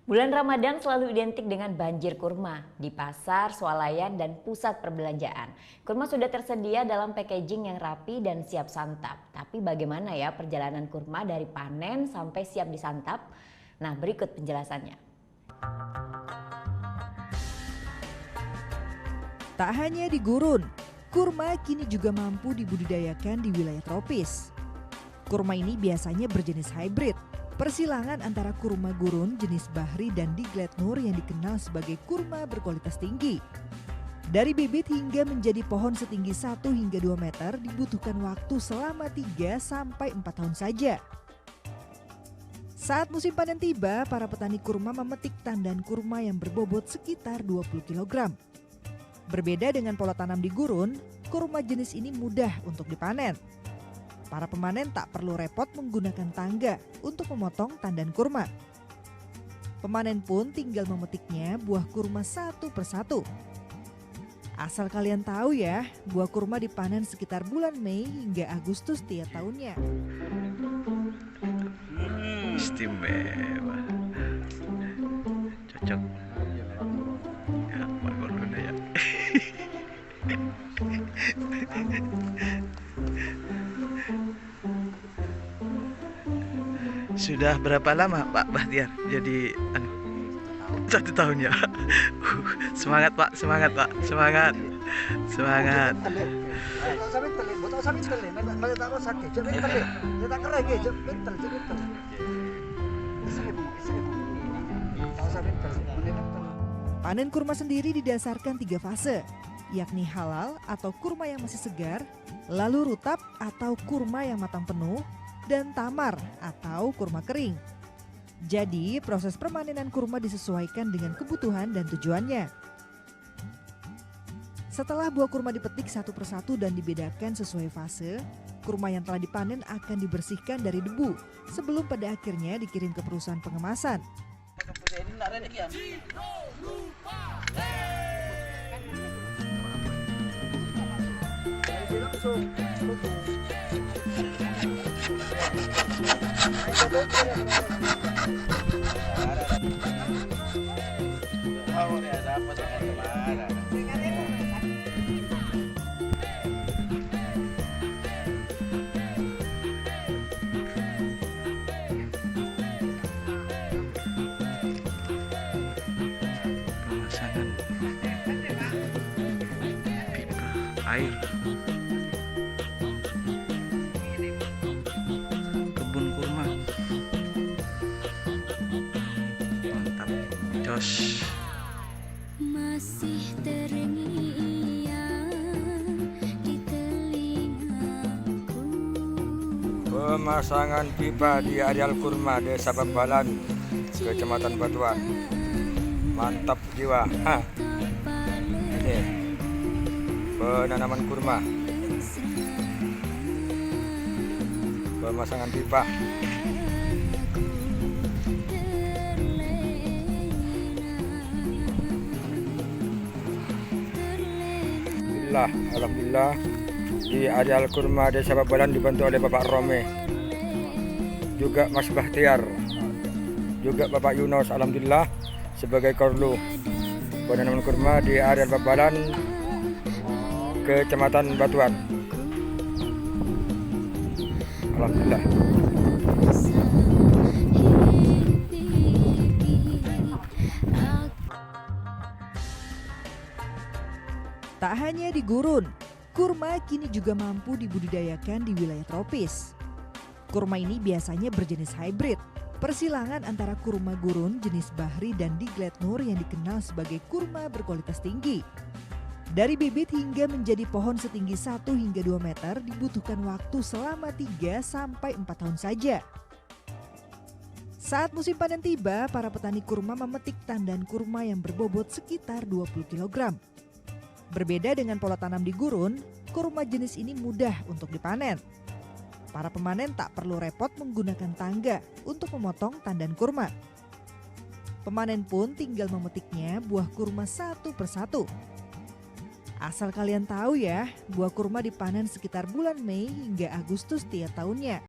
Bulan Ramadan selalu identik dengan banjir kurma di pasar, swalayan, dan pusat perbelanjaan. Kurma sudah tersedia dalam packaging yang rapi dan siap santap. Tapi bagaimana ya perjalanan kurma dari panen sampai siap disantap? Nah, berikut penjelasannya. Tak hanya di gurun, kurma kini juga mampu dibudidayakan di wilayah tropis. Kurma ini biasanya berjenis hybrid, persilangan antara kurma gurun jenis bahri dan Diglet Nur yang dikenal sebagai kurma berkualitas tinggi. Dari bibit hingga menjadi pohon setinggi 1 hingga 2 meter dibutuhkan waktu selama 3 sampai 4 tahun saja. Saat musim panen tiba, para petani kurma memetik tandan kurma yang berbobot sekitar 20 kg. Berbeda dengan pola tanam di gurun, kurma jenis ini mudah untuk dipanen. Para pemanen tak perlu repot menggunakan tangga untuk memotong tandan kurma. Pemanen pun tinggal memetiknya buah kurma satu persatu. Asal kalian tahu ya, buah kurma dipanen sekitar bulan Mei hingga Agustus tiap tahunnya. Istimewa. Cocok. Ya, buat corona ya. Sudah berapa lama Pak Bahtiar jadi 1 tahun ya? Semangat Pak, semangat Pak, semangat, semangat. Panen kurma sendiri didasarkan 3 fase, yakni halal atau kurma yang masih segar, lalu rutap atau kurma yang matang penuh, dan tamar atau kurma kering. Jadi proses permanenan kurma disesuaikan dengan kebutuhan dan tujuannya. Setelah buah kurma dipetik satu persatu dan dibedakan sesuai fase, kurma yang telah dipanen akan dibersihkan dari debu sebelum pada akhirnya dikirim ke perusahaan pengemasan. Pemasangan pipa air, kebun kurma, mantap, jos. Masih terngiang di telingaku. Pemasangan pipa di areal kurma Desa Babalan, Kecamatan Batuan. Mantap jiwa. Ini penanaman kurma. Pemasangan pipa. Alhamdulillah di areal kurma Desa Babalan dibantu oleh Bapak Rome, juga Mas Bahtiar, juga Bapak Yunus, alhamdulillah sebagai korlu penanaman kurma di areal Babalan, Kecamatan Batuan. Alhamdulillah. Tak hanya di gurun, kurma kini juga mampu dibudidayakan di wilayah tropis. Kurma ini biasanya berjenis hybrid, persilangan antara kurma gurun jenis bahri dan Diglet Nur yang dikenal sebagai kurma berkualitas tinggi. Dari bibit hingga menjadi pohon setinggi 1 hingga 2 meter dibutuhkan waktu selama 3 sampai 4 tahun saja. Saat musim panen tiba, para petani kurma memetik tandan kurma yang berbobot sekitar 20 kg. Berbeda dengan pola tanam di gurun, kurma jenis ini mudah untuk dipanen. Para pemanen tak perlu repot menggunakan tangga untuk memotong tandan kurma. Pemanen pun tinggal memetiknya buah kurma satu persatu. Asal kalian tahu ya, buah kurma dipanen sekitar bulan Mei hingga Agustus tiap tahunnya.